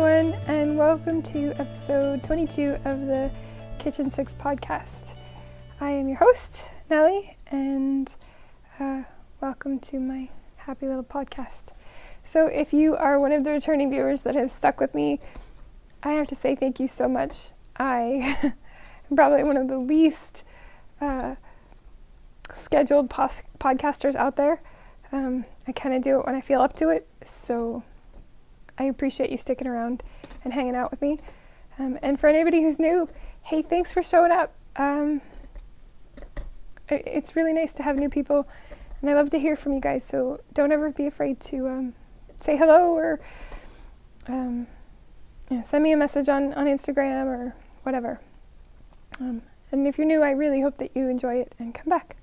everyone, and welcome to episode 22 of the Kitchen 6 podcast. I am your host, Nellie, and welcome to my happy little podcast. So if you are one of the returning viewers that have stuck with me, I have to say thank you so much. I am probably one of the least scheduled podcasters out there. I kind of do it when I feel up to it, so I appreciate you sticking around and hanging out with me. And for anybody who's new, hey, thanks for showing up. It's really nice to have new people, and I love to hear from you guys, so don't ever be afraid to say hello or send me a message on Instagram or whatever. And if you're new, I really hope that you enjoy it and come back.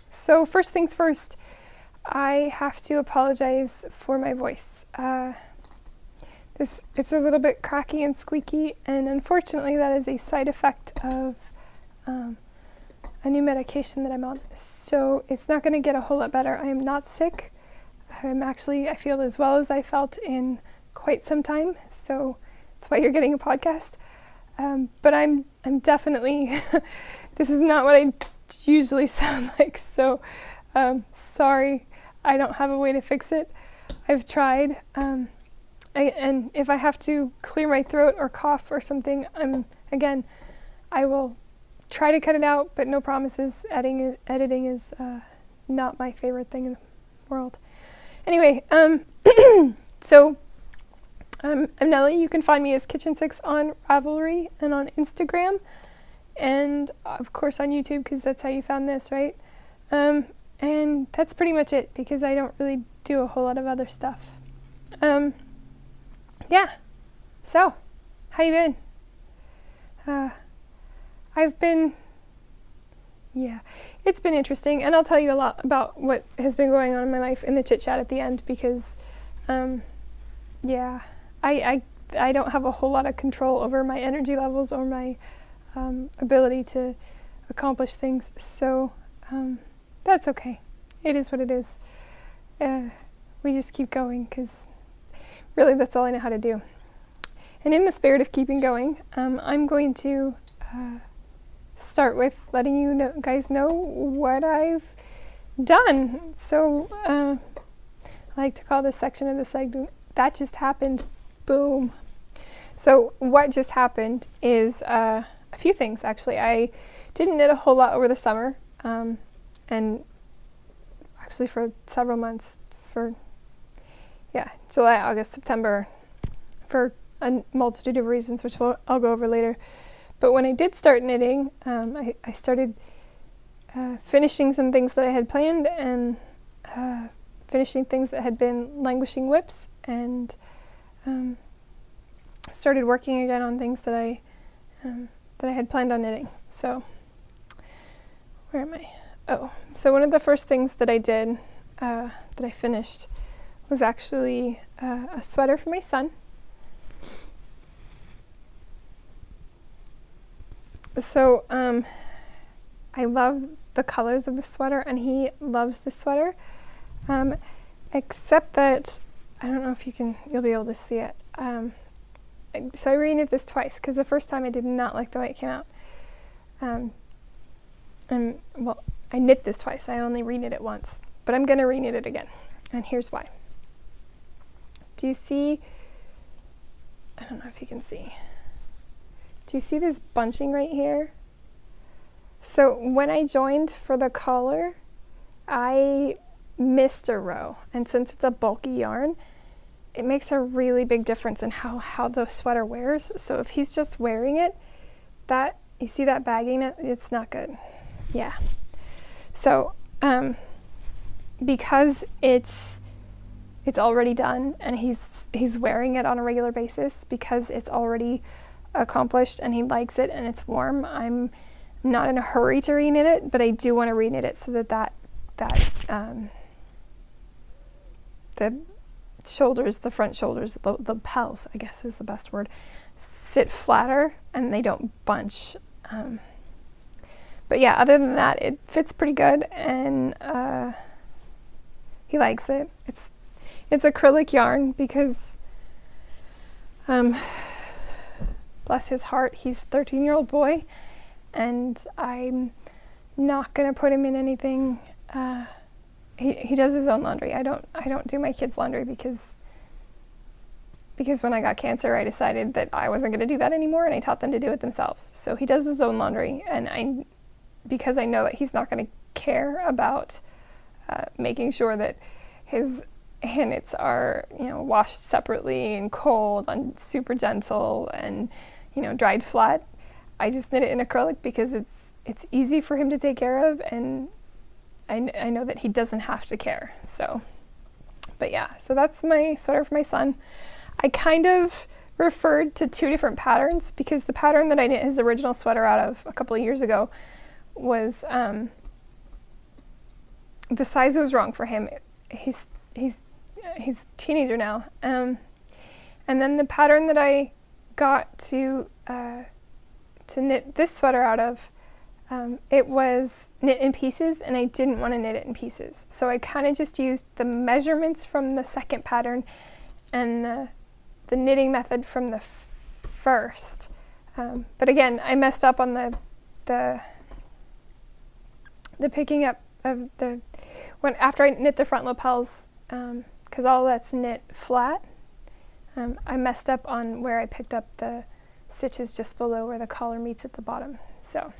So first things first, I have to apologize for my voice. It's a little bit cracky and squeaky, and unfortunately that is a side effect of a new medication that I'm on. So it's not going to get a whole lot better. I am not sick. I feel as well as I felt in quite some time, so that's why you're getting a podcast. But I'm definitely, this is not what I usually sound like, so sorry. I don't have a way to fix it. I've tried, and if I have to clear my throat or cough or something, I will try to cut it out, but no promises. Editing is not my favorite thing in the world. Anyway, so I'm Nellie. You can find me as Kitchen 6 on Ravelry and on Instagram, and of course on YouTube, because that's how you found this, right? And that's pretty much it, because I don't really do a whole lot of other stuff. Yeah. So, how you been? It's been interesting, and I'll tell you a lot about what has been going on in my life in the chit chat at the end, because, I don't have a whole lot of control over my energy levels or my ability to accomplish things, so that's okay. It is what it is. We just keep going, because really that's all I know how to do. And in the spirit of keeping going, I'm going to start with letting you guys know what I've done. So I like to call this section of the segment, That Just Happened. Boom. So what just happened is a few things, actually. I didn't knit a whole lot over the summer, and actually for several months, July, August, September, for a multitude of reasons, which I'll go over later. But when I did start knitting, I started finishing some things that I had planned, and finishing things that had been languishing whips, and started working again on things that I had planned on knitting. So where am I? So one of the first things that I did, that I finished, was actually a sweater for my son. So I love the colors of the sweater, and he loves the sweater, except that, I don't know if you'll be able to see it. So I reknit this twice, because the first time I did not like the way it came out. I knit this twice. I only reknit it once, but I'm going to reknit it again, and here's why. Do you see, I don't know if you can see, do you see this bunching right here? So when I joined for the collar, I missed a row, and since it's a bulky yarn, it makes a really big difference in how the sweater wears. So if he's just wearing it, you see that bagging, it's not good. Yeah. So, because it's already done, and he's wearing it on a regular basis, because it's already accomplished and he likes it and it's warm, I'm not in a hurry to reknit it, but I do want to reknit it so that the shoulders, the front shoulders, the lapels, I guess is the best word, sit flatter and they don't bunch. But yeah, other than that, it fits pretty good, and he likes it. It's acrylic yarn, because Bless his heart, he's a 13-year-old boy, and I'm not gonna put him in anything. He does his own laundry. I don't do my kids' laundry because when I got cancer, I decided that I wasn't going to do that anymore, and I taught them to do it themselves. So he does his own laundry, and because I know that he's not going to care about making sure that his hand knits are, washed separately and cold and super gentle and, dried flat. I just knit it in acrylic because it's easy for him to take care of, and I know that he doesn't have to care. So, but yeah, so that's my sweater for my son. I kind of referred to two different patterns because the pattern that I knit his original sweater out of a couple of years ago was, the size was wrong for him. He's a teenager now. And then the pattern that I got to knit this sweater out of, it was knit in pieces, and I didn't want to knit it in pieces. So I kind of just used the measurements from the second pattern and the knitting method from the first. But again, I messed up on the picking up of after I knit the front lapels, because all that's knit flat. I messed up on where I picked up the stitches just below where the collar meets at the bottom. So,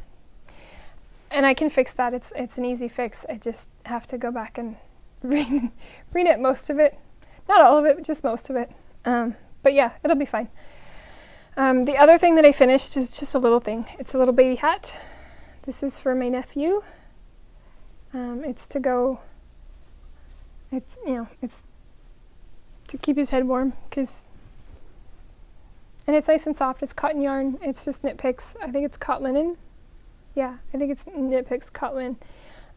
and I can fix that. It's an easy fix. I just have to go back and re-knit most of it. Not all of it, but just most of it. But yeah, it'll be fine. The other thing that I finished is just a little thing. It's a little baby hat. This is for my nephew. It's to keep his head warm, and it's nice and soft. It's cotton yarn. It's just Knit Picks. I think it's cot linen. Yeah, I think it's Knit Picks cot linen.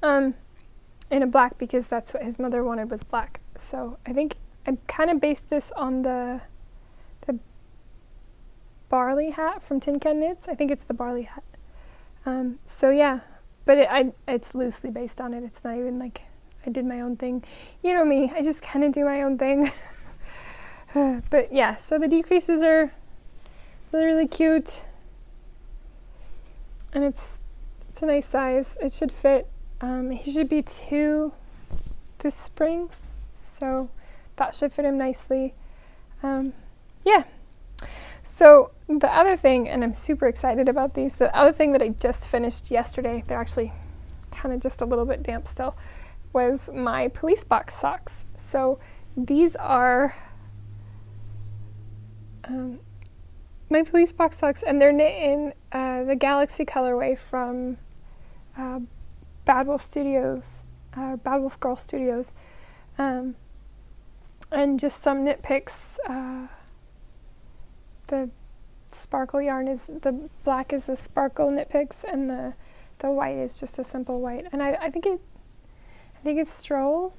In a black, because that's what his mother wanted, was black. So I think I kind of based this on the barley hat from Tin Can Knits. I think it's the barley hat. So yeah, but it's loosely based on it. It's not even like I did my own thing. You know me, I just kind of do my own thing. But yeah, so the decreases are really, really cute. And it's a nice size. It should fit. He should be 2 this spring, so that should fit him nicely. Yeah. So the other thing, and I'm super excited about these, the other thing that I just finished yesterday, they're actually kind of just a little bit damp still, was my police box socks. So these are my police box socks, and they're knit in the Galaxy colorway from Bad Wolf Studios, Bad Wolf Girl Studios, and just some Knit Picks. The sparkle yarn is, the black is a sparkle Knit Picks, and the white is just a simple white. And I think it's Stroll.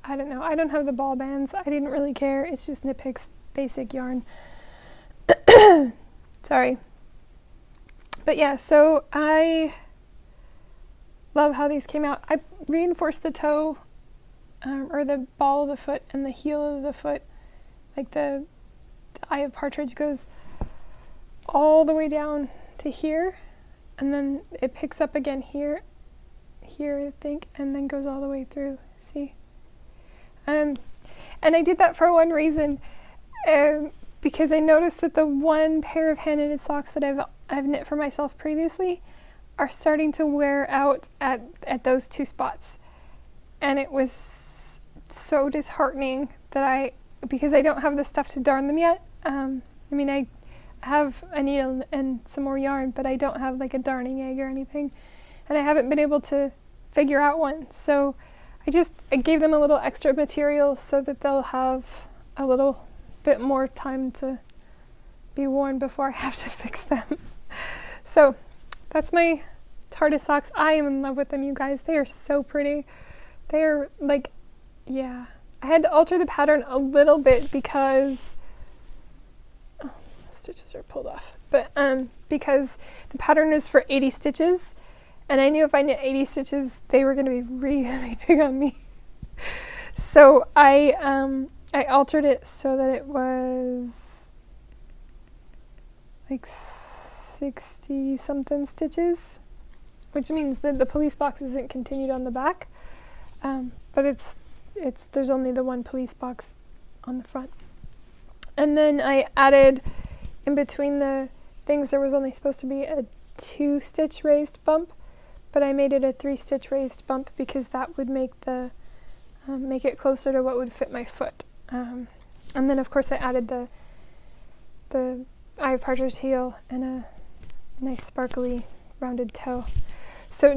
I don't know. I don't have the ball bands. I didn't really care. It's just Knit Picks basic yarn. Sorry. But yeah, so I love how these came out. I reinforced the toe, or the ball of the foot and the heel of the foot. Like the eye of partridge goes all the way down to here, and then it picks up again here I think, and then goes all the way through. See? And I did that for one reason, because I noticed that the one pair of hand-knitted socks that I've knit for myself previously are starting to wear out at those 2 spots, and it was so disheartening that because I don't have the stuff to darn them yet. I mean, I have a needle and some more yarn, but I don't have like a darning egg or anything, and I haven't been able to figure out one. So I gave them a little extra material so that they'll have a little bit more time to be worn before I have to fix them. So that's my Tardis socks. I am in love with them, you guys. They are so pretty. They are like, yeah. I had to alter the pattern a little bit because the stitches are pulled off. But because the pattern is for 80 stitches, and I knew if I knit 80 stitches, they were going to be really big on me. So I altered it so that it was like 60 something stitches, which means that the police box isn't continued on the back, but there's only the one police box on the front. And then I added in between the things, there was only supposed to be a 2-stitch raised bump, but I made it a 3-stitch raised bump because that would make make it closer to what would fit my foot. And then of course I added the eye of partridge heel and a nice sparkly rounded toe. So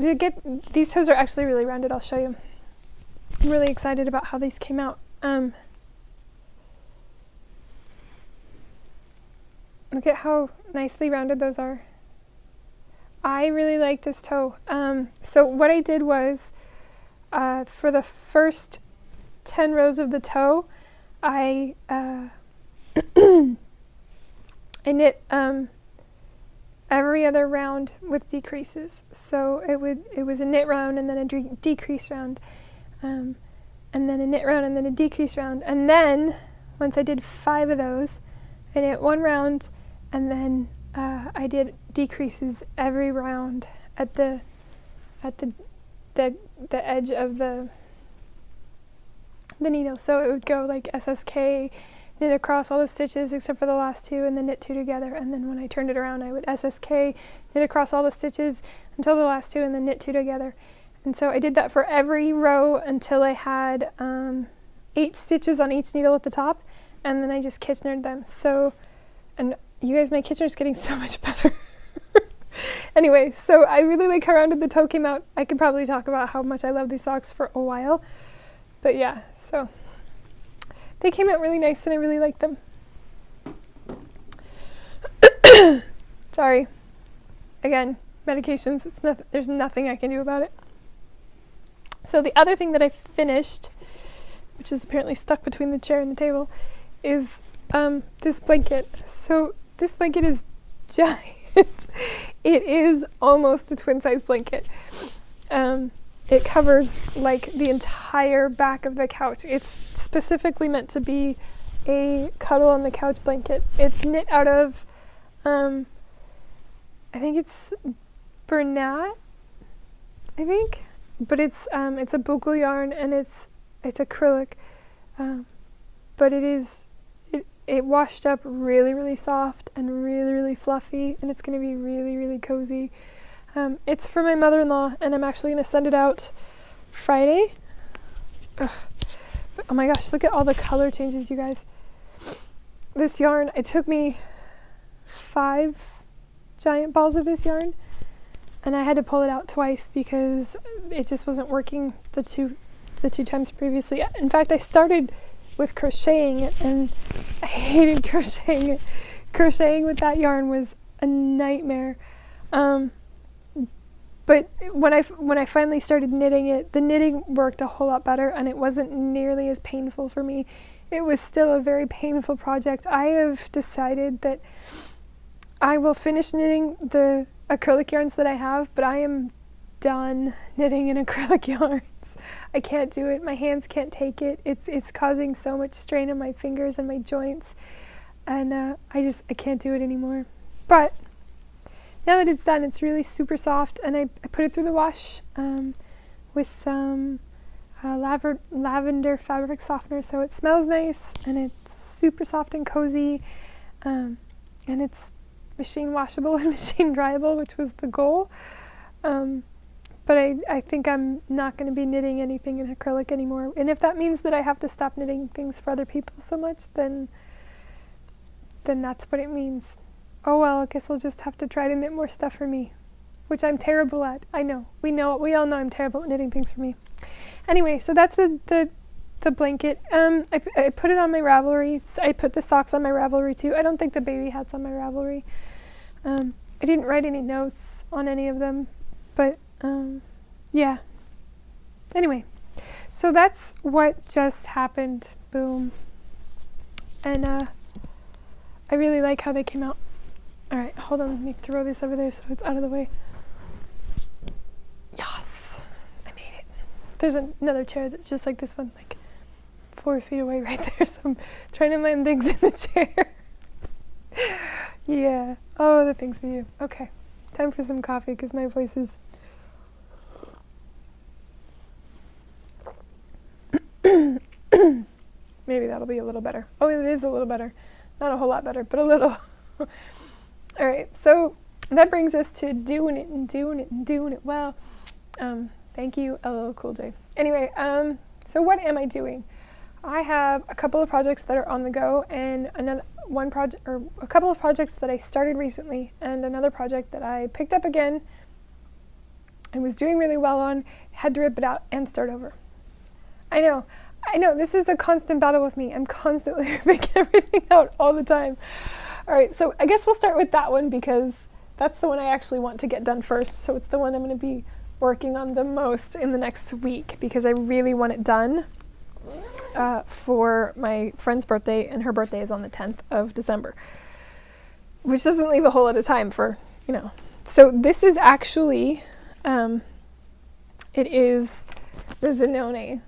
these toes are actually really rounded. I'll show you. I'm really excited about how these came out. Look at how nicely rounded those are. I really like this toe. So what I did was, for the first 10 rows of the toe, I I knit every other round with decreases. So it was a knit round and then a decrease round, and then a knit round and then a decrease round. And then once I did 5 of those, I knit 1 round, and then I did decreases every round at the edge of the needle. So it would go like SSK, knit across all the stitches except for the last 2, and then knit 2 together. And then when I turned it around, I would SSK, knit across all the stitches until the last 2, and then knit 2 together. And so I did that for every row until I had 8 stitches on each needle at the top, and then I just Kitchenered them. So, and you guys, my Kitchener's getting so much better. Anyway, so I really like how rounded the toe came out. I could probably talk about how much I love these socks for a while, but yeah, so they came out really nice and I really like them. Sorry. Again, medications, there's nothing I can do about it. So the other thing that I finished, which is apparently stuck between the chair and the table, is this blanket. So this blanket is giant. It is almost a twin-size blanket. It covers like the entire back of the couch. It's specifically meant to be a cuddle on the couch blanket. It's knit out of, I think it's Bernat, but it's a bugle yarn and it's acrylic, but it washed up really, really soft and really, really fluffy, and it's going to be really, really cozy. It's for my mother-in-law, and I'm actually going to send it out Friday. Ugh. But, oh my gosh, look at all the color changes, you guys. This yarn, it took me 5 giant balls of this yarn, and I had to pull it out twice because it just wasn't working the two times previously. In fact, I started with crocheting it, and I hated crocheting it. Crocheting with that yarn was a nightmare. But when I finally started knitting it, the knitting worked a whole lot better, and it wasn't nearly as painful for me. It was still a very painful project. I have decided that I will finish knitting the acrylic yarns that I have, but I am done knitting in acrylic yarns. I can't do it. My hands can't take it. It's causing so much strain on my fingers and my joints, and I can't do it anymore. But now that it's done, it's really super soft, and I put it through the wash with some lavender fabric softener, so it smells nice and it's super soft and cozy, and it's machine washable and machine dryable, which was the goal. But I think I'm not going to be knitting anything in acrylic anymore. And if that means that I have to stop knitting things for other people so much, then that's what it means. Oh well, I guess I'll just have to try to knit more stuff for me, which I'm terrible at. I know. We all know I'm terrible at knitting things for me. Anyway, so that's the blanket. I put it on my Ravelry. I put the socks on my Ravelry too. I don't think the baby hat's on my Ravelry. I didn't write any notes on any of them, but yeah. Anyway, so that's what just happened. Boom. And I really like how they came out. All right, hold on. Let me throw this over there so it's out of the way. Yes, I made it. There's another chair just like this one, like 4 feet away right there. So I'm trying to land things in the chair. Yeah. Oh, the things we do. Okay. Time for some coffee because my voice is... Maybe that'll be a little better. Oh, it is a little better. Not a whole lot better, but a little. All right. So that brings us to doing it and doing it and doing it well. Thank you, LL Cool J. Anyway, so what am I doing? I have a couple of projects that are on the go, and a couple of projects that I started recently, and another project that I picked up again and was doing really well on, had to rip it out and start over. I know, this is a constant battle with me. I'm constantly ripping everything out all the time. All right, so I guess we'll start with that one because that's the one I actually want to get done first. So it's the one I'm going to be working on the most in the next week because I really want it done for my friend's birthday, and her birthday is on the 10th of December, which doesn't leave a whole lot of time for, So this is actually, it is the Zanone.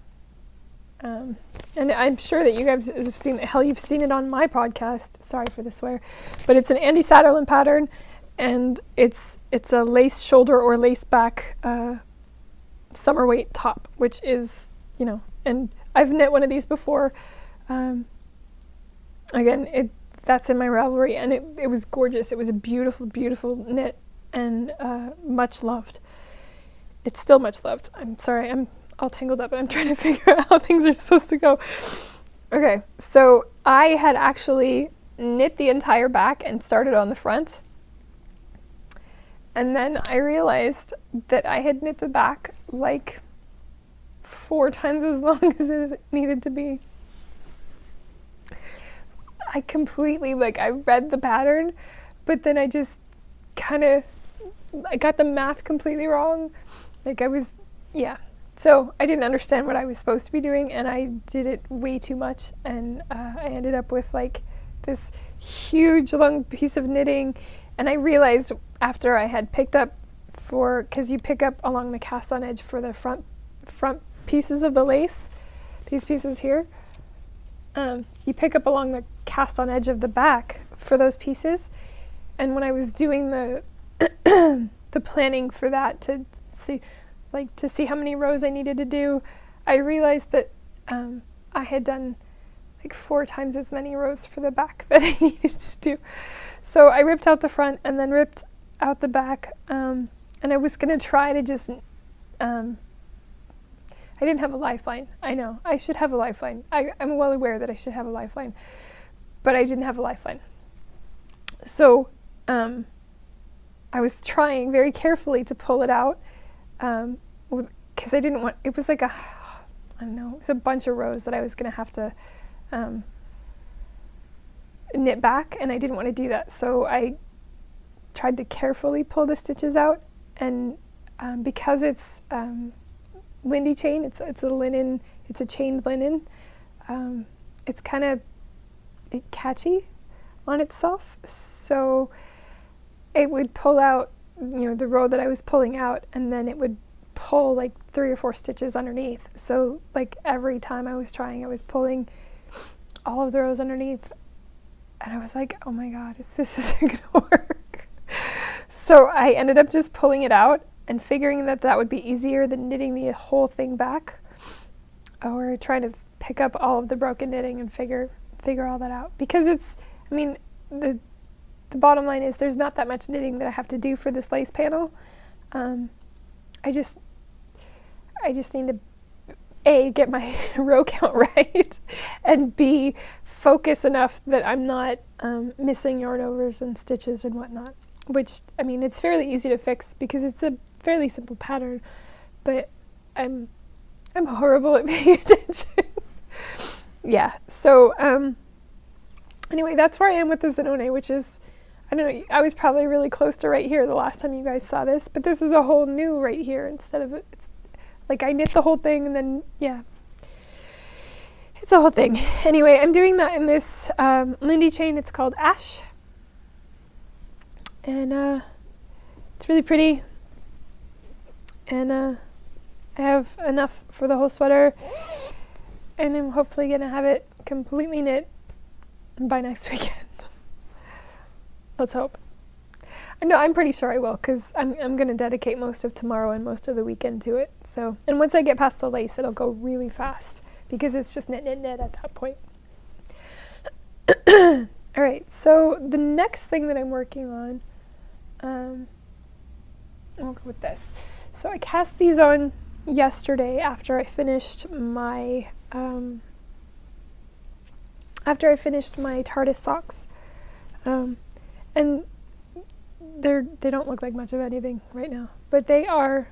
And I'm sure that you guys have seen it. Hell, you've seen it on my podcast. Sorry for the swear. But it's an Andy Satterlund pattern, and it's a lace shoulder or lace back summer weight top, which is, and I've knit one of these before. Again, that's in my Ravelry, and it was gorgeous. It was a beautiful, beautiful knit, and much loved. It's still much loved. I'm sorry, I'm all tangled up, and I'm trying to figure out how things are supposed to go. Okay, so I had actually knit the entire back and started on the front. And then I realized that I had knit the back like 4 times as long as it needed to be. I completely, I read the pattern, but then I just I got the math completely wrong. So I didn't understand what I was supposed to be doing, and I did it way too much, and I ended up with this huge long piece of knitting, and I realized after I had picked up because you pick up along the cast on edge for the front pieces of the lace, these pieces here, you pick up along the cast on edge of the back for those pieces, and when I was doing the the planning for that to see how many rows I needed to do, I realized that I had done 4 times as many rows for the back that I needed to do. So I ripped out the front and then ripped out the back, and I was going to try to just, I didn't have a lifeline. I know, I should have a lifeline. I'm well aware that I should have a lifeline, but I didn't have a lifeline. So I was trying very carefully to pull it out, because I didn't want, it was it was a bunch of rows that I was going to have to knit back, and I didn't want to do that. So I tried to carefully pull the stitches out, and because it's windy chain, it's a linen, it's a chained linen, it's kind of catchy on itself, so it would pull out the row that I was pulling out, and then it would pull 3 or 4 stitches underneath. So every time I was trying, I was pulling all of the rows underneath, and I was like, oh my god, this isn't gonna work. So I ended up just pulling it out and figuring that would be easier than knitting the whole thing back, or trying to pick up all of the broken knitting and figure all that out, because the bottom line is there's not that much knitting that I have to do for this lace panel. I just need to A, get my row count right, and B, focus enough that I'm not missing yarn overs and stitches and whatnot, which it's fairly easy to fix because it's a fairly simple pattern, but I'm horrible at paying attention. Yeah, so anyway, that's where I am with the Zanone, which is, I don't know, I was probably really close to right here the last time you guys saw this, but this is a whole new right here instead of it's I knit the whole thing, and then it's a whole thing. Anyway, I'm doing that in this Lindy chain. It's called Ash, and it's really pretty, and I have enough for the whole sweater, and I'm hopefully gonna have it completely knit by next weekend. Let's hope. No, I'm pretty sure I will, because I'm going to dedicate most of tomorrow and most of the weekend to it. So, and once I get past the lace, it'll go really fast, because it's just knit, knit, knit at that point. All right, so the next thing that I'm working on, I'll go with this. So I cast these on yesterday after I finished my Tardis socks, and they don't look like much of anything right now, but they are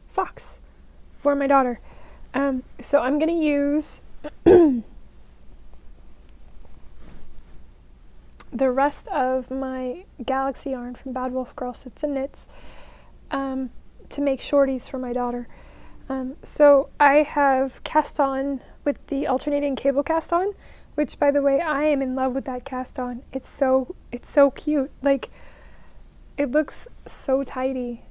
socks for my daughter. So I'm gonna use the rest of my Galaxy yarn from Bad Wolf Girl Sits and Knits to make shorties for my daughter. So I have cast on with the alternating cable cast on, which, by the way, I am in love with that cast on. It's so cute. Like, it looks so tidy.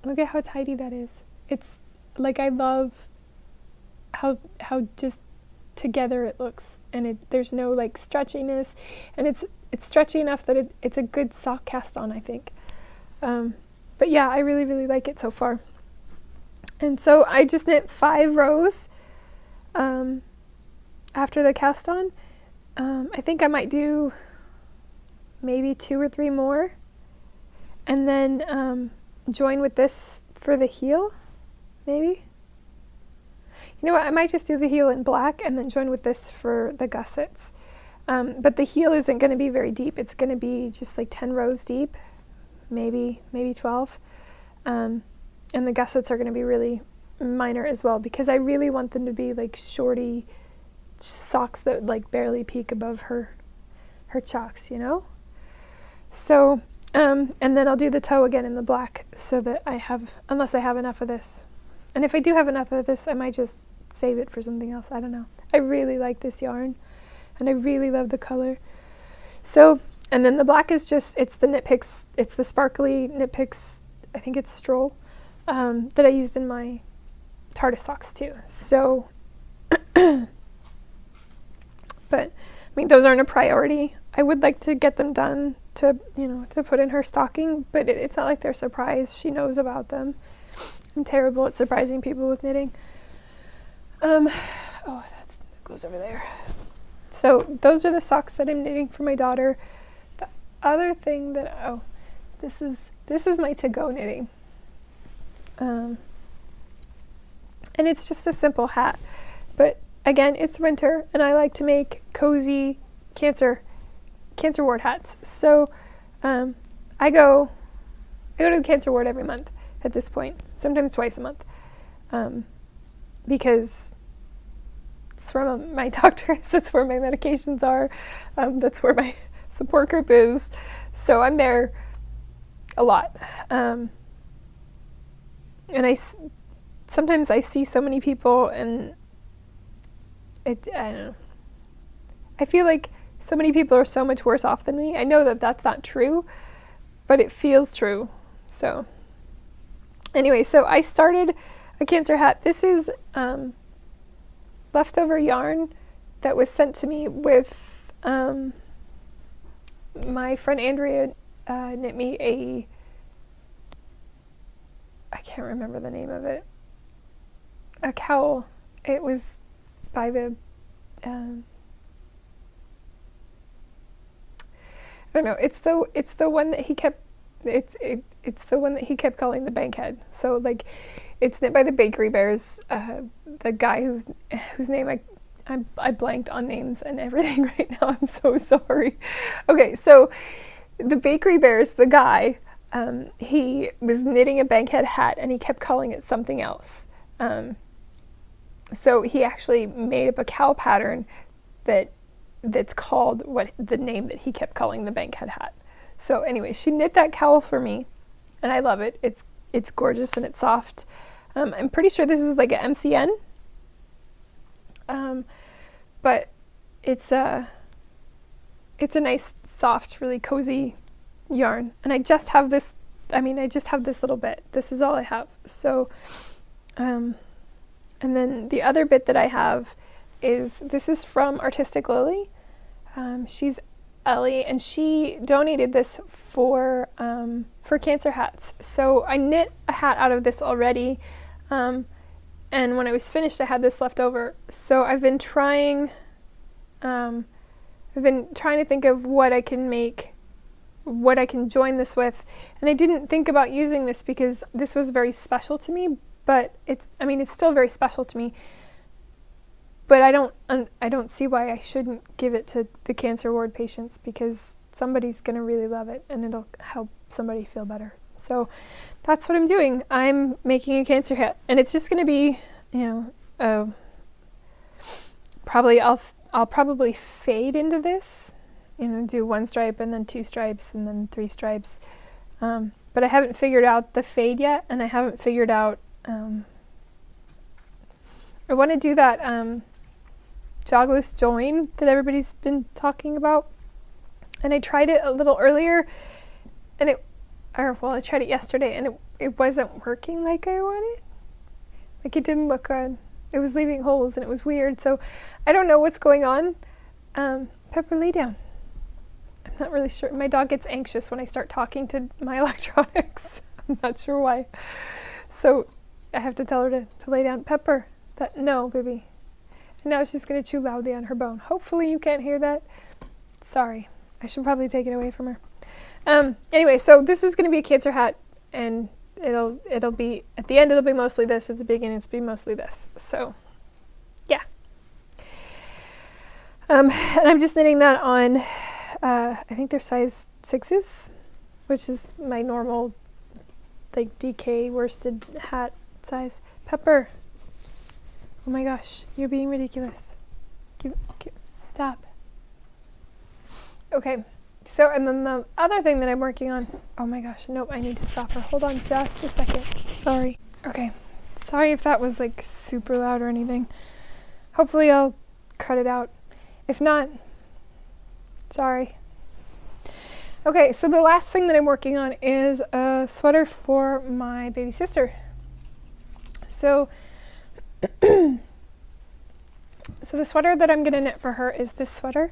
Look at how tidy that is. It's like, I love how just together it looks, and there's no like stretchiness, and it's stretchy enough that it's a good sock cast on, I think. But yeah, I really like it so far. And so I just knit 5 rows after the cast on. I think I might do maybe 2 or 3 more, and then join with this for the heel, maybe. You know what, I might just do the heel in black and then join with this for the gussets. But the heel isn't going to be very deep. It's going to be just like 10 rows deep, maybe 12. And the gussets are going to be really minor as well, because I really want them to be like shorty socks that like barely peek above her chocks, you know? So, and then I'll do the toe again in the black, so that unless I have enough of this. And if I do have enough of this, I might just save it for something else. I don't know. I really like this yarn, and I really love the color. So, and then the black is just, it's the Knit Picks, it's the sparkly Knit Picks, I think it's Stroll, that I used in my Tardis socks too. So, but, I mean, those aren't a priority. I would like to get them done to put in her stocking, but it's not like they're surprised. She knows about them. I'm terrible at surprising people with knitting. That goes over there. So those are the socks that I'm knitting for my daughter. The other thing that, this is my to-go knitting. And it's just a simple hat. But again, it's winter, and I like to make cozy cancer ward hats. So I go to the cancer ward every month at this point, sometimes twice a month, because it's where my doctor is, that's where my medications are, that's where my support group is, so I'm there a lot. And sometimes I see so many people, and I don't know, I feel like so many people are so much worse off than me. I know that that's not true, but it feels true. So anyway, so I started a cancer hat. This is leftover yarn that was sent to me with my friend Andrea knit me I can't remember the name of it, a cowl. It was by the I don't know. It's the one that he kept. It's the one that he kept calling the bankhead. So like, it's knit by the Bakery Bears. The guy whose name I blanked on names and everything right now. I'm so sorry. Okay, so the Bakery Bears, the guy, he was knitting a bankhead hat and he kept calling it something else. So he actually made up a cowl pattern that's called the name that he kept calling the bankhead hat. So anyway, she knit that cowl for me, and I love it. It's gorgeous and it's soft. I'm pretty sure this is like a MCN, but it's a nice, soft, really cozy yarn. And I just have this. I just have this little bit. This is all I have. So, and then the other bit that I have this is from Artistic Lily. She's Ellie, and she donated this for cancer hats. So I knit a hat out of this already, and when I was finished, I had this left over. So I've been trying to think of what I can make, what I can join this with, and I didn't think about using this because this was very special to me. But it's still very special to me. But I don't see why I shouldn't give it to the cancer ward patients, because somebody's going to really love it and it'll help somebody feel better. So that's what I'm doing. I'm making a cancer hat, and it's just going to be, I'll probably fade into this, do 1 stripe and then 2 stripes and then 3 stripes. But I haven't figured out the fade yet, and I haven't figured out, I want to do that jogless join that everybody's been talking about, and I tried it a little earlier, and I tried it yesterday, and it wasn't working like I wanted. Like, it didn't look good. It was leaving holes, and it was weird. So I don't know what's going on. Pepper, lay down. I'm not really sure. My dog gets anxious when I start talking to my electronics. I'm not sure why. So I have to tell her to lay down. Pepper, no, baby. And now she's going to chew loudly on her bone. Hopefully you can't hear that. Sorry. I should probably take it away from her. Anyway, so this is going to be a cancer hat, and it'll be, at the end it'll be mostly this, at the beginning it'll be mostly this. So, yeah. And I'm just knitting that on, I think they're size 6s, which is my normal, like, DK worsted hat size. Pepper. Oh my gosh, you're being ridiculous. Stop. Okay, so, and then the other thing that I'm working on, oh my gosh, nope, I need to stop her. Hold on just a second. Sorry. Okay, sorry if that was like super loud or anything. Hopefully I'll cut it out. If not, sorry. Okay, so the last thing that I'm working on is a sweater for my baby sister. So the sweater that I'm going to knit for her is this sweater.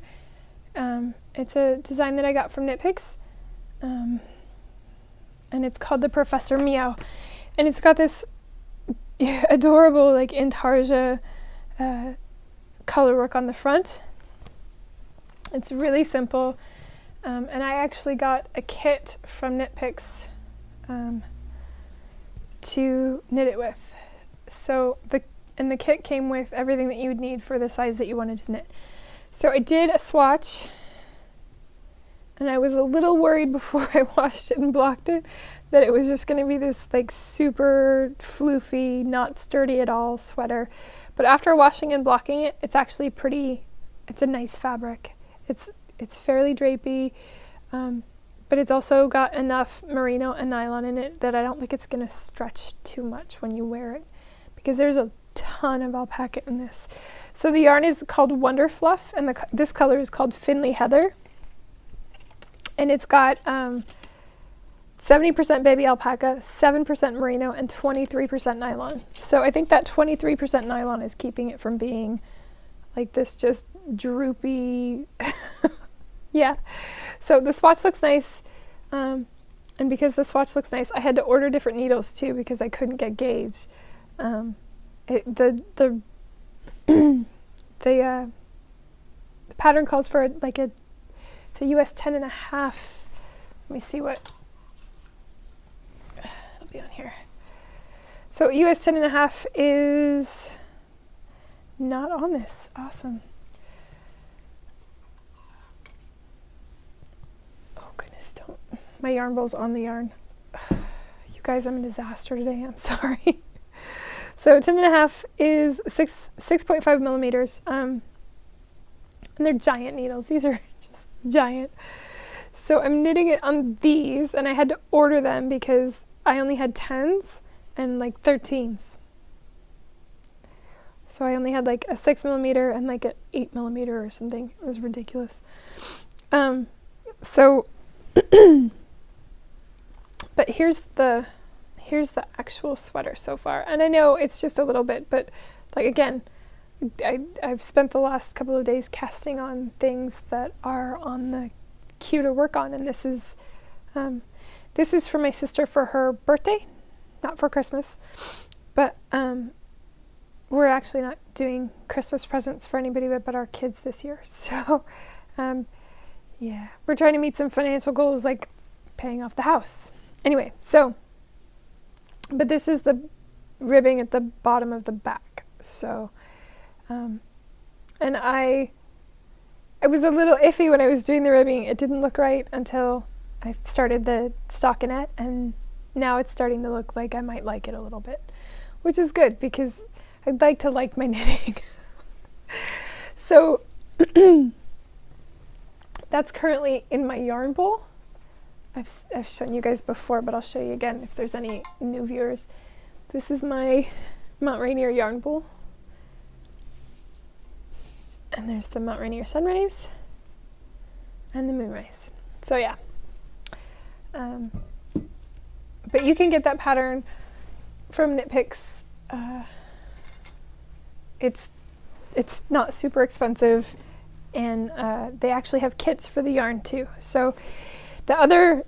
It's a design that I got from Knit Picks, and it's called the Professor Meow, and it's got this adorable, like, intarsia color work on the front. It's really simple, and I actually got a kit from Knit Picks to knit it with. So the kit came with everything that you would need for the size that you wanted to knit. So I did a swatch, and I was a little worried before I washed it and blocked it that it was just going to be this, like, super floofy, not sturdy at all sweater. But after washing and blocking it, it's actually it's a nice fabric. It's fairly drapey, but it's also got enough merino and nylon in it that I don't think it's going to stretch too much when you wear it, because there's a ton of alpaca in this. So the yarn is called Wonder Fluff, and this color is called Finley Heather, and it's got 70% baby alpaca, 7% merino, and 23% nylon. So I think that 23% nylon is keeping it from being like this just droopy. Yeah. So the swatch looks nice, and because the swatch looks nice, I had to order different needles too because I couldn't get gauge. The pattern calls for it's a US 10.5. Let me see what it'll be on here. So US 10.5 is not on this. Awesome. Oh goodness, my yarn bowl's on the yarn. You guys, I'm a disaster today. I'm sorry. So 10.5 is 6.5 millimeters. And they're giant needles. These are just giant. So I'm knitting it on these, and I had to order them because I only had 10s and like 13s. So I only had like a 6 millimeter and like an 8 millimeter or something. It was ridiculous. But here's the actual sweater so far. And I know it's just a little bit, but like, again, I've spent the last couple of days casting on things that are on the cue to work on. And this is for my sister for her birthday, not for Christmas, but we're actually not doing Christmas presents for anybody but our kids this year. So yeah, we're trying to meet some financial goals like paying off the house. Anyway, so, but this is the ribbing at the bottom of the back. So, and I was a little iffy when I was doing the ribbing. It didn't look right until I started the stockinette, and now it's starting to look like I might like it a little bit, which is good because I'd like to like my knitting. So that's currently in my yarn bowl. I've shown you guys before, but I'll show you again if there's any new viewers. This is my Mount Rainier yarn bowl. And there's the Mount Rainier sunrise and the moonrise. So yeah. But you can get that pattern from Knit Picks. It's not super expensive, and they actually have kits for the yarn too. So the other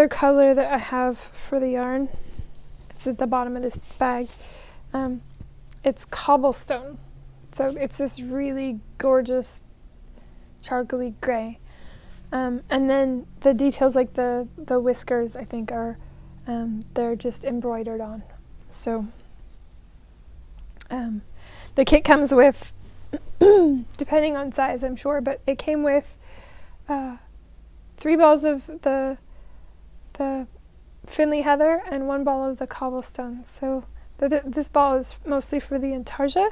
color that I have for the yarn, it's at the bottom of this bag. It's cobblestone. So it's this really gorgeous charcoaly gray. And then the details, like the whiskers, I think are, they're just embroidered on. So the kit comes with, depending on size, I'm sure, but it came with 3 balls of the Finley heather and 1 ball of the cobblestone. So this ball is mostly for the intarsia,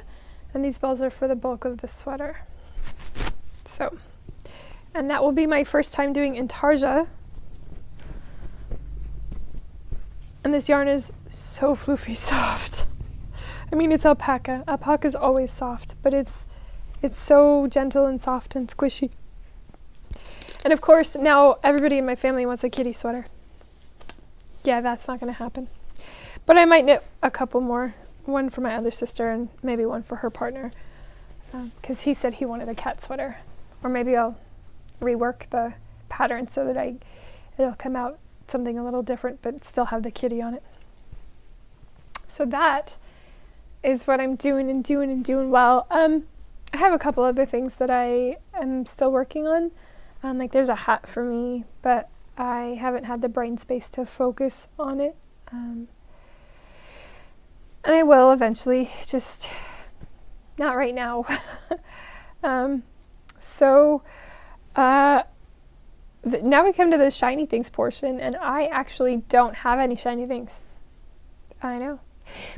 and these balls are for the bulk of the sweater. So, and that will be my first time doing intarsia. And this yarn is so floofy soft. I mean, it's alpaca. Alpaca is always soft, but it's so gentle and soft and squishy. And of course, now everybody in my family wants a kitty sweater. Yeah, that's not going to happen. But I might knit a couple more. One for my other sister and maybe one for her partner. Because he said he wanted a cat sweater. Or maybe I'll rework the pattern so that it'll come out something a little different but still have the kitty on it. So that is what I'm doing well. I have a couple other things that I am still working on. Like there's a hat for me, but I haven't had the brain space to focus on it. And I will eventually, just not right now. Now we come to the shiny things portion, and I actually don't have any shiny things. I know.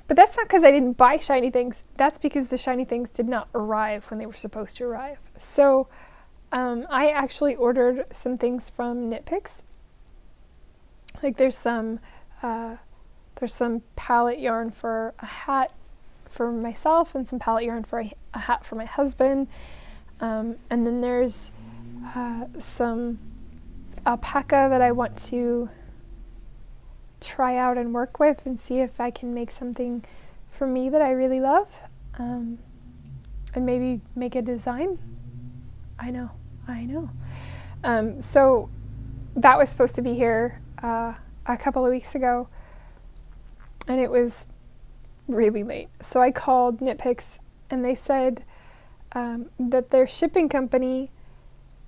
But that's not because I didn't buy shiny things. That's because the shiny things did not arrive when they were supposed to arrive. So I actually ordered some things from Knit Picks. Like there's some palette yarn for a hat for myself and some palette yarn for a hat for my husband. And then there's some alpaca that I want to try out and work with and see if I can make something for me that I really love, and maybe make a design. I know. So that was supposed to be here a couple of weeks ago, and it was really late. So I called Knit Picks, and they said that their shipping company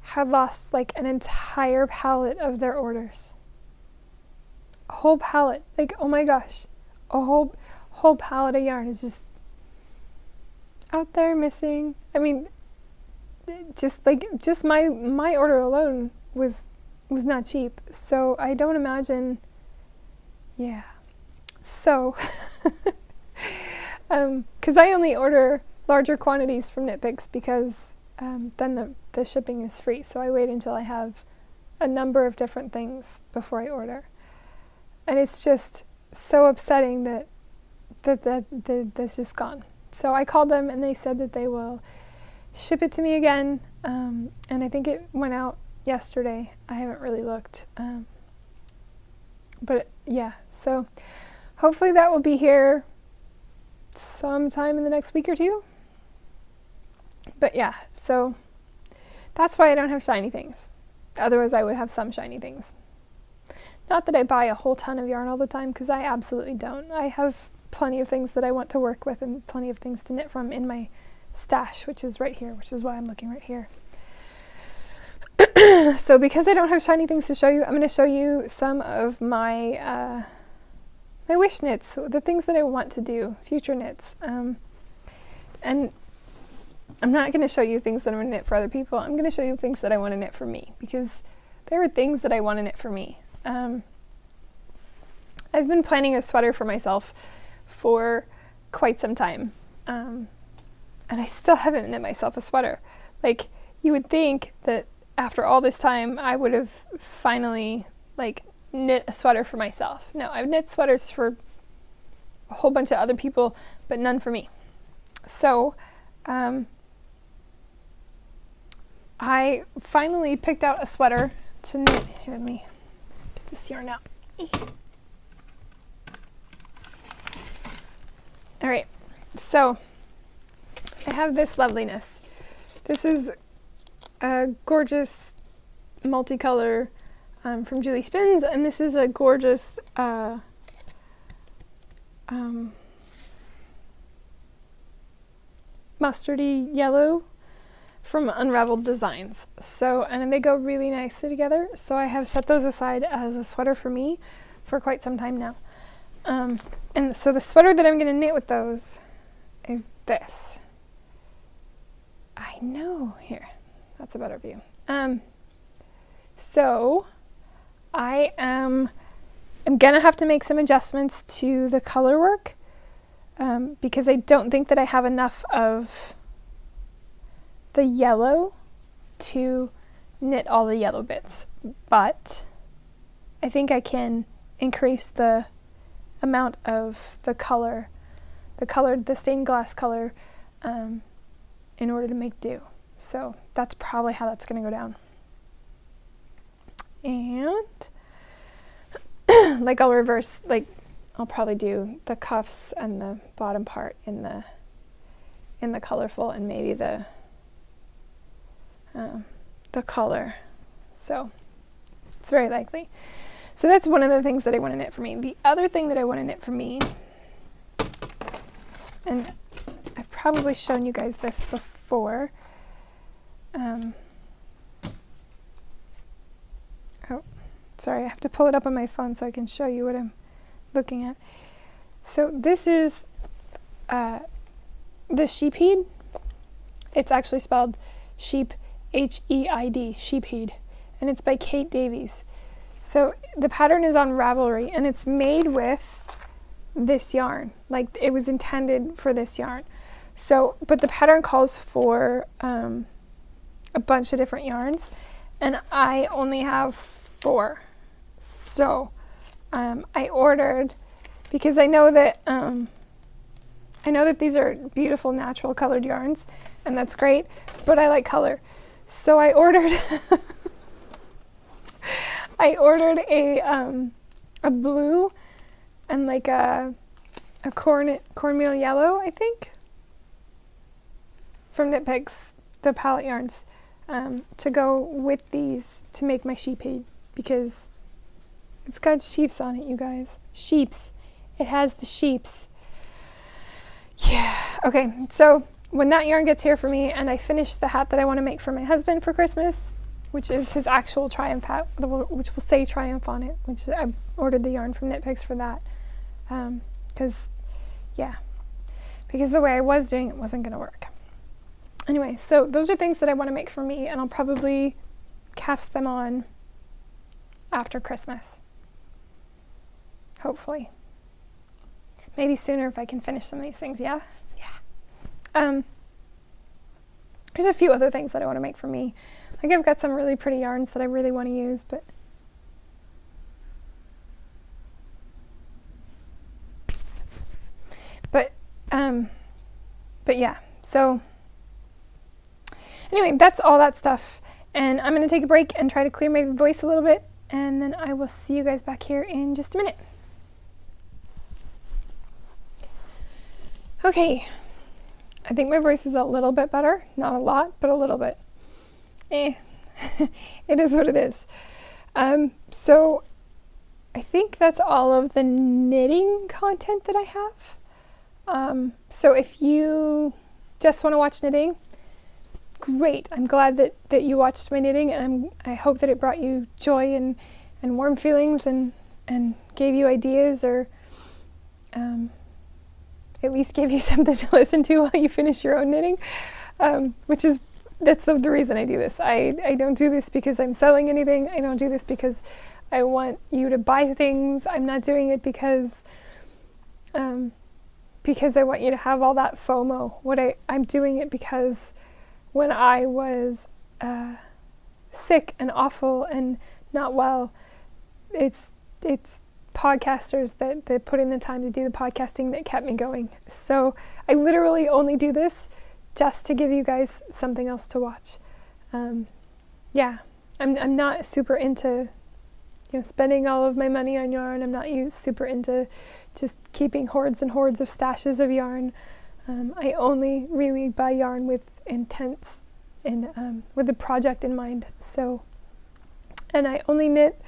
had lost like an entire pallet of their orders. A whole pallet. Like, oh my gosh. A whole pallet of yarn is just out there missing. I mean, just my order alone was not cheap. So I don't imagine. Yeah. So, because I only order larger quantities from Knit Picks because then the shipping is free. So I wait until I have a number of different things before I order. And it's just so upsetting that that's just gone. So I called them, and they said that they will ship it to me again. And I think it went out yesterday. I haven't really looked. But yeah, so hopefully that will be here sometime in the next week or two. But yeah, so That's why I don't have shiny things. Otherwise I would have some shiny things. Not that I buy a whole ton of yarn all the time, because I absolutely don't. I have plenty of things that I want to work with and plenty of things to knit from in my stash, which is right here, which is why I'm looking right here. So because I don't have shiny things to show you, I'm going to show you some of my my wish knits, the things that I want to do, future knits. And I'm not going to show you things that I'm going to knit for other people. I'm going to show you things that I want to knit for me, because there are things that I want to knit for me. I've been planning a sweater for myself for quite some time, and I still haven't knit myself a sweater. Like, you would think that after all this time I would have finally like knit a sweater for myself. No, I've knit sweaters for a whole bunch of other people, but none for me. So I finally picked out a sweater to knit. Here, let me get this yarn out. All right, so I have this loveliness. This is a gorgeous multicolor from Julie Spins, and this is a gorgeous mustardy yellow from Unraveled Designs. So, and they go really nicely together. So I have set those aside as a sweater for me for quite some time now. And so the sweater that I'm going to knit with those is this. I know, here, that's a better view. So I am going to have to make some adjustments to the color work, because I don't think that I have enough of the yellow to knit all the yellow bits, but I think I can increase the amount of the color, the stained glass color, in order to make do. So that's probably how that's going to go down. And like I'll reverse, like I'll probably do the cuffs and the bottom part in the colorful, and maybe the color. So it's very likely. So that's one of the things that I want to knit for me. The other thing that I want to knit for me, and I've probably shown you guys this before. Oh, sorry, I have to pull it up on my phone so I can show you what I'm looking at. So this is the sheephead. It's actually spelled sheep, H-E-I-D, sheephead, and it's by Kate Davies. So the pattern is on Ravelry, and it's made with this yarn. Like, it was intended for this yarn. So, but the pattern calls for a bunch of different yarns, and I only have 4. So I ordered, because I know that these are beautiful natural colored yarns, and that's great, but I like color. So I ordered a blue and like a cornmeal yellow, I think, from Knit Picks, the palette yarns, to go with these to make my sheephead, because it's got sheeps on it, you guys. Sheeps. It has the sheeps. Yeah. Okay, so when that yarn gets here for me, and I finish the hat that I want to make for my husband for Christmas, which is his actual Triumph hat, which will say Triumph on it, which I ordered the yarn from Knit Picks for that. Because the way I was doing it wasn't going to work. Anyway, so those are things that I want to make for me, and I'll probably cast them on after Christmas. Hopefully. Maybe sooner if I can finish some of these things, yeah? Yeah. There's a few other things that I want to make for me. Like, I've got some really pretty yarns that I really want to use, but yeah, so anyway, that's all that stuff, and I'm going to take a break and try to clear my voice a little bit, and then I will see you guys back here in just a minute. Okay, I think my voice is a little bit better, not a lot, but a little bit. It is what it is. So I think that's all of the knitting content that I have. So if you just want to watch knitting, great. I'm glad that you watched my knitting, and I hope that it brought you joy and warm feelings and gave you ideas, or at least gave you something to listen to while you finish your own knitting, that's the reason I do this. I don't do this because I'm selling anything. I don't do this because I want you to buy things. I'm not doing it because I want you to have all that FOMO. I'm doing it because when I was sick and awful and not well, it's podcasters that put in the time to do the podcasting that kept me going. So I literally only do this just to give you guys something else to watch. I'm not super into spending all of my money on yarn. I'm not super into just keeping hordes and hordes of stashes of yarn. I only really buy yarn with intents and with a project in mind. So, and I only knit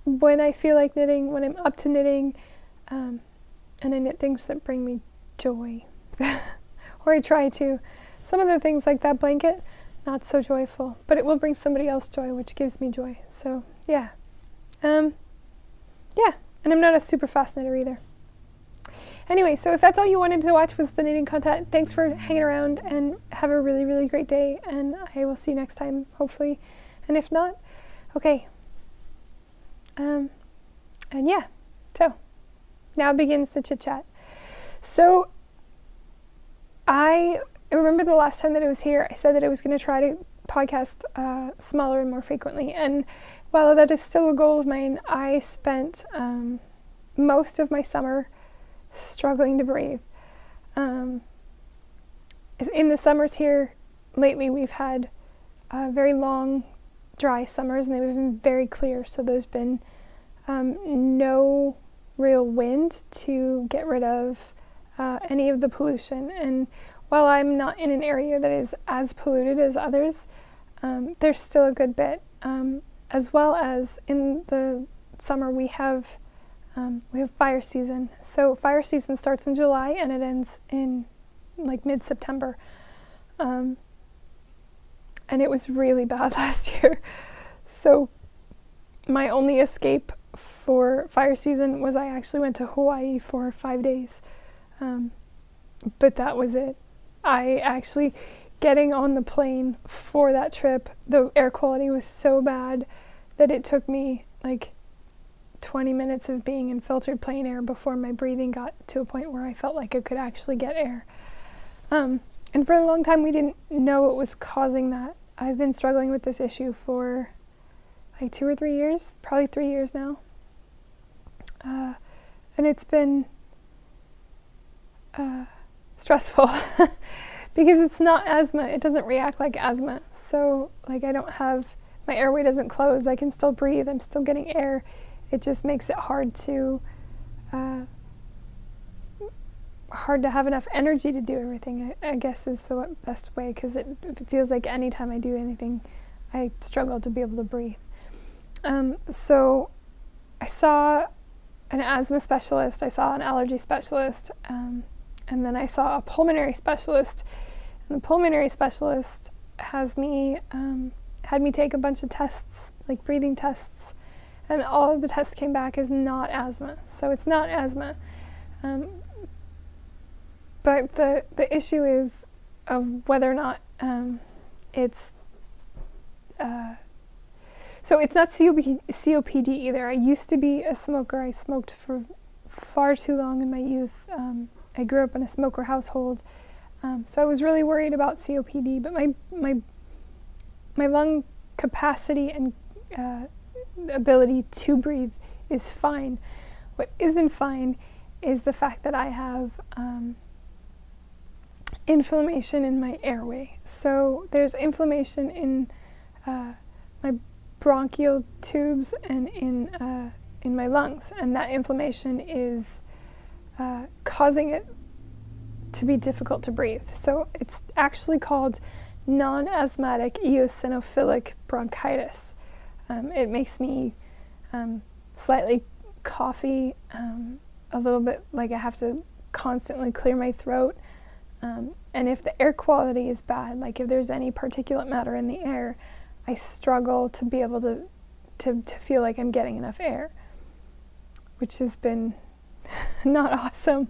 when I feel like knitting, when I'm up to knitting, and I knit things that bring me joy. Or I try to. Some of the things like that blanket, not so joyful, but it will bring somebody else joy, which gives me joy. So, yeah. And I'm not a super fast knitter either. Anyway, so if that's all you wanted to watch was the knitting content, thanks for hanging around, and have a really, really great day, and I will see you next time, hopefully. And if not, okay. So now begins the chit chat. So I remember the last time that I was here, I said that I was going to try to podcast smaller and more frequently. And while that is still a goal of mine, I spent most of my summer struggling to breathe. In the summers here lately, we've had very long, dry summers, and they've been very clear. So there's been no real wind to get rid of any of the pollution. And while I'm not in an area that is as polluted as others, there's still a good bit. As well as in the summer, we have fire season. So fire season starts in July and it ends in like mid-September. And it was really bad last year. So my only escape for fire season was I actually went to Hawaii for 5 days. But that was it. Getting on the plane for that trip, the air quality was so bad that it took me like 20 minutes of being in filtered plain air before my breathing got to a point where I felt like I could actually get air. And for a long time, we didn't know what was causing that. I've been struggling with this issue for like 2 or 3 years, probably 3 years now. And it's been stressful because it's not asthma. It doesn't react like asthma. So like my airway doesn't close. I can still breathe. I'm still getting air. It just makes it hard to have enough energy to do everything, I guess is the best way, because it feels like anytime I do anything, I struggle to be able to breathe. So I saw an asthma specialist, I saw an allergy specialist, and then I saw a pulmonary specialist. And the pulmonary specialist had me take a bunch of tests, like breathing tests, and all of the tests came back as not asthma. So it's not asthma. But the issue is of whether or not it's... So it's not COPD either. I used to be a smoker. I smoked for far too long in my youth. I grew up in a smoker household. So I was really worried about COPD, but my lung capacity and ability to breathe is fine. What isn't fine is the fact that I have inflammation in my airway. So there's inflammation in my bronchial tubes and in my lungs, and that inflammation is causing it to be difficult to breathe. So it's actually called non-asthmatic eosinophilic bronchitis. It makes me slightly coughy, a little bit like I have to constantly clear my throat. And if the air quality is bad, like if there's any particulate matter in the air, I struggle to be able to feel like I'm getting enough air, which has been not awesome.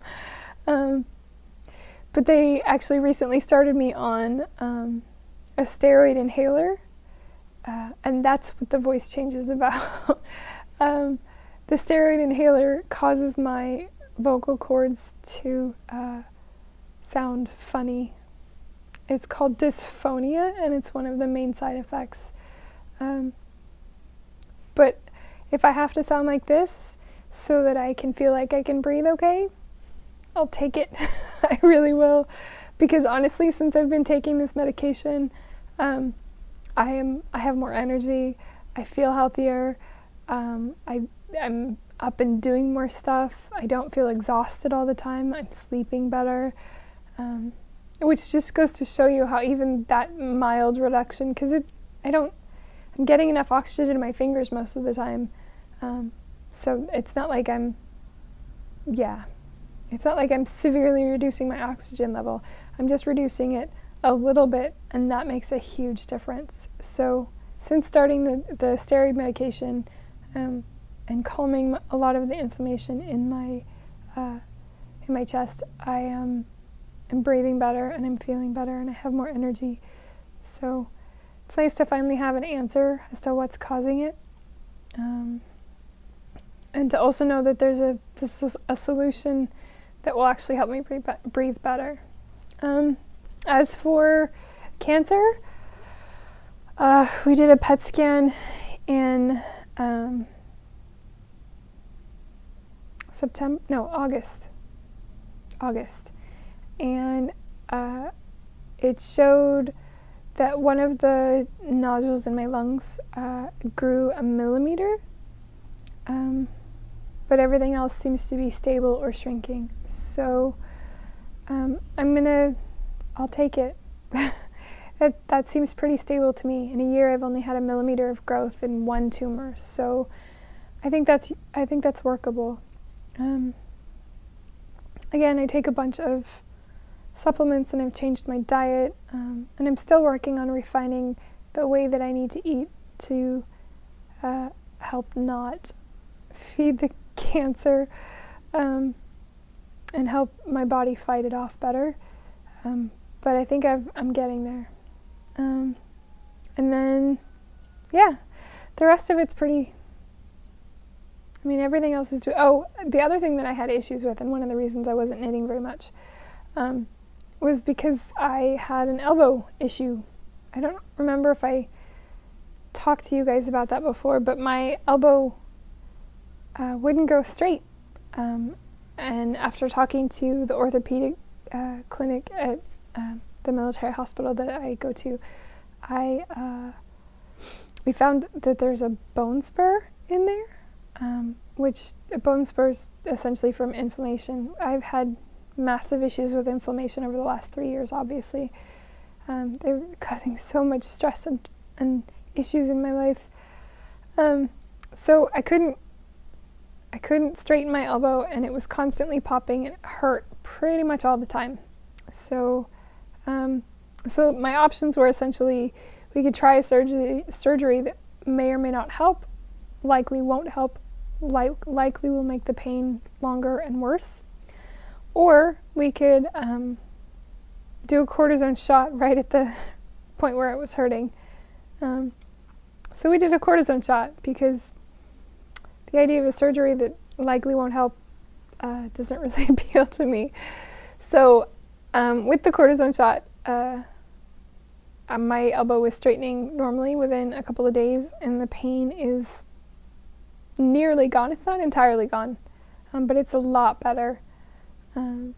But they actually recently started me on a steroid inhaler, and that's what the voice change is about. The steroid inhaler causes my vocal cords to sound funny. It's called dysphonia, and it's one of the main side effects. But if I have to sound like this so that I can feel like I can breathe okay, I'll take it. I really will. Because honestly, since I've been taking this medication, I have more energy. I feel healthier. I'm up and doing more stuff. I don't feel exhausted all the time. I'm sleeping better. Which just goes to show you how even that mild reduction, because I'm getting enough oxygen in my fingers most of the time. So it's not like I'm severely reducing my oxygen level. I'm just reducing it a little bit, and that makes a huge difference. So since starting the steroid medication and calming a lot of the inflammation in my chest, I'm breathing better, and I'm feeling better, and I have more energy. So it's nice to finally have an answer as to what's causing it. And to also know that there's a solution that will actually help me breathe better. As for cancer, we did a PET scan in August. And it showed that one of the nodules in my lungs grew 1 millimeter, but everything else seems to be stable or shrinking. So I'll take it. That seems pretty stable to me. In a year, I've only had 1 millimeter of growth in one tumor, so I think that's workable. Again, I take a bunch of supplements, and I've changed my diet, and I'm still working on refining the way that I need to eat to help not feed the cancer and help my body fight it off better. But I think I'm getting there. And then, the rest of it's pretty. Everything else is. The other thing that I had issues with, and one of the reasons I wasn't knitting very much, was because I had an elbow issue. I don't remember if I talked to you guys about that before, but my elbow wouldn't go straight. And after talking to the orthopedic clinic at the military hospital that I go to, we found that there's a bone spur in there, which a bone spur is essentially from inflammation. I've had massive issues with inflammation over the last 3 years, obviously. They're causing so much stress and issues in my life. So I couldn't straighten my elbow, and it was constantly popping, and it hurt pretty much all the time. So my options were essentially, we could try a surgery that may or may not help, likely won't help, likely will make the pain longer and worse. Or we could do a cortisone shot right at the point where it was hurting. So we did a cortisone shot because the idea of a surgery that likely won't help doesn't really appeal to me. So with the cortisone shot, my elbow was straightening normally within a couple of days, and the pain is nearly gone. It's not entirely gone, but it's a lot better. And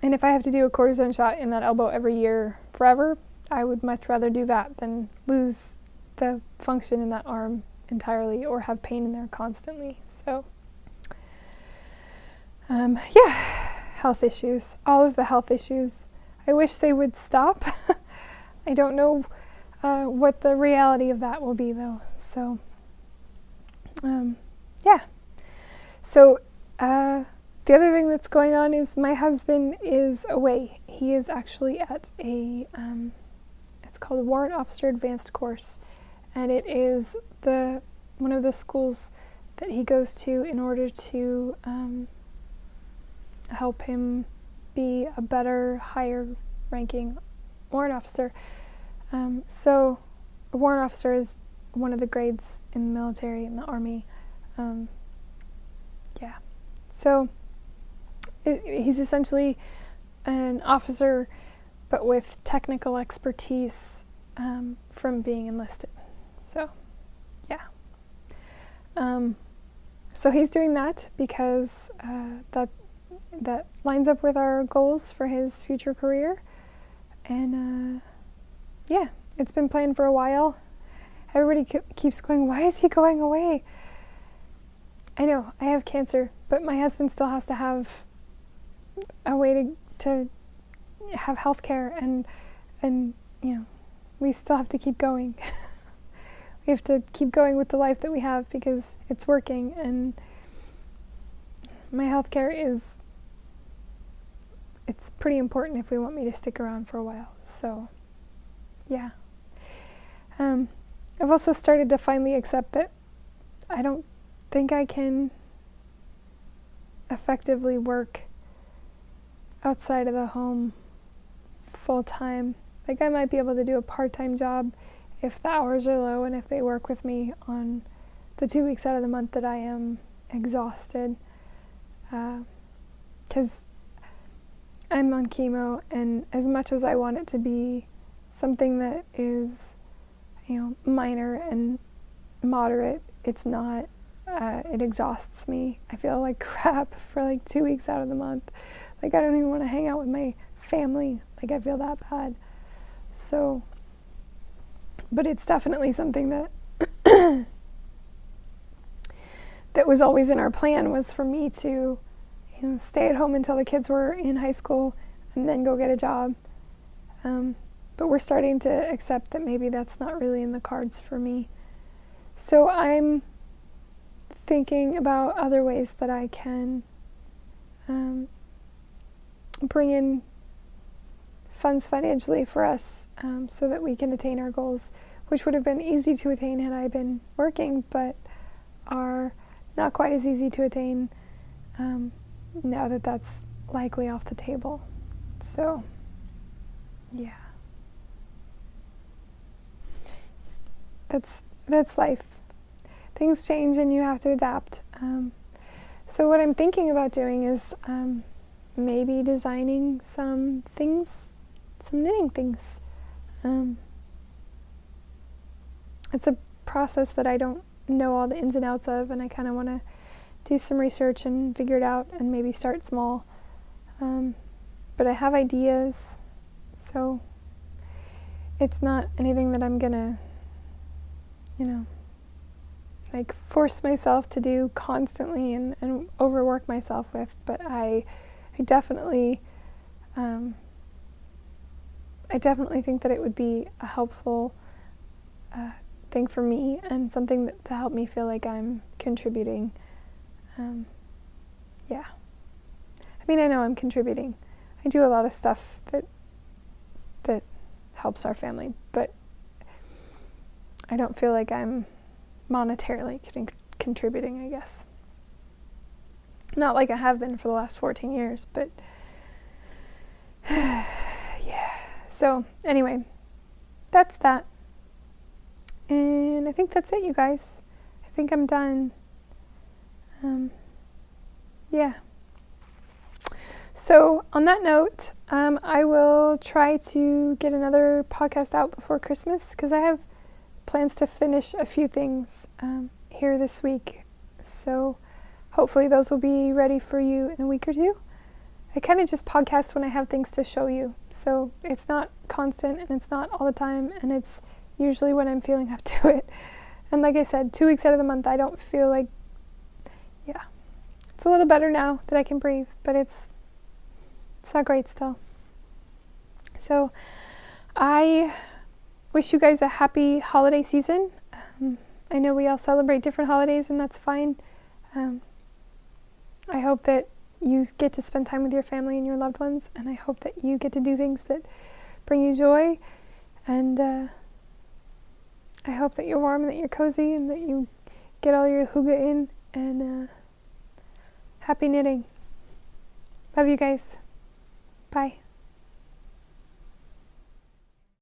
if I have to do a cortisone shot in that elbow every year forever, I would much rather do that than lose the function in that arm entirely or have pain in there constantly. So, health issues, all of the health issues. I wish they would stop. I don't know what the reality of that will be, though. So, yeah. So, the other thing that's going on is my husband is away. He is actually at a, it's called a Warrant Officer Advanced course, and it is one of the schools that he goes to in order to help him be a better, higher-ranking warrant officer. So, a warrant officer is one of the grades in the military, in the Army. So, he's essentially an officer, but with technical expertise from being enlisted. So, yeah. So he's doing that because that lines up with our goals for his future career. And it's been planned for a while. Everybody keeps going, why is he going away? I know, I have cancer, but my husband still has to have a way to have health care, and we still have to keep going. We have to keep going with the life that we have because it's working, and my health care it's pretty important if we want me to stick around for a while. So, yeah. I've also started to finally accept that I don't think I can effectively work outside of the home full time. Like, I might be able to do a part-time job if the hours are low and if they work with me on the 2 weeks out of the month that I am exhausted. 'Cause I'm on chemo, and as much as I want it to be something that is, minor and moderate, it's not. It exhausts me. I feel like crap for like 2 weeks out of the month. Like, I don't even want to hang out with my family. Like, I feel that bad. So, but it's definitely something that that was always in our plan, was for me to, stay at home until the kids were in high school and then go get a job. But we're starting to accept that maybe that's not really in the cards for me. So I'm thinking about other ways that I can bring in funds financially for us, so that we can attain our goals, which would have been easy to attain had I been working, but are not quite as easy to attain now that that's likely off the table. So, yeah. That's life. Things change and you have to adapt. So what I'm thinking about doing is maybe designing some things, some knitting things. It's a process that I don't know all the ins and outs of, and I kind of want to do some research and figure it out and maybe start small. But I have ideas, so it's not anything that I'm gonna, like force myself to do constantly and overwork myself with. But I definitely think that it would be a helpful thing for me, and something to help me feel like I'm contributing. Yeah. I mean, I know I'm contributing. I do a lot of stuff that helps our family, but I don't feel like I'm monetarily contributing, I guess. Not like I have been for the last 14 years, but yeah. So anyway, that's that. And I think that's it, you guys. I think I'm done. Yeah. So on that note, I will try to get another podcast out before Christmas, because I have plans to finish a few things here this week. So hopefully those will be ready for you in a week or two. I kind of just podcast when I have things to show you. So it's not constant, and it's not all the time, and it's usually when I'm feeling up to it. And like I said, 2 weeks out of the month, I don't feel like, yeah. It's a little better now that I can breathe, but it's not great still. So I wish you guys a happy holiday season. I know we all celebrate different holidays, and that's fine. I hope that you get to spend time with your family and your loved ones, and I hope that you get to do things that bring you joy, and I hope that you're warm and that you're cozy and that you get all your hygge in, and happy knitting. Love you guys. Bye.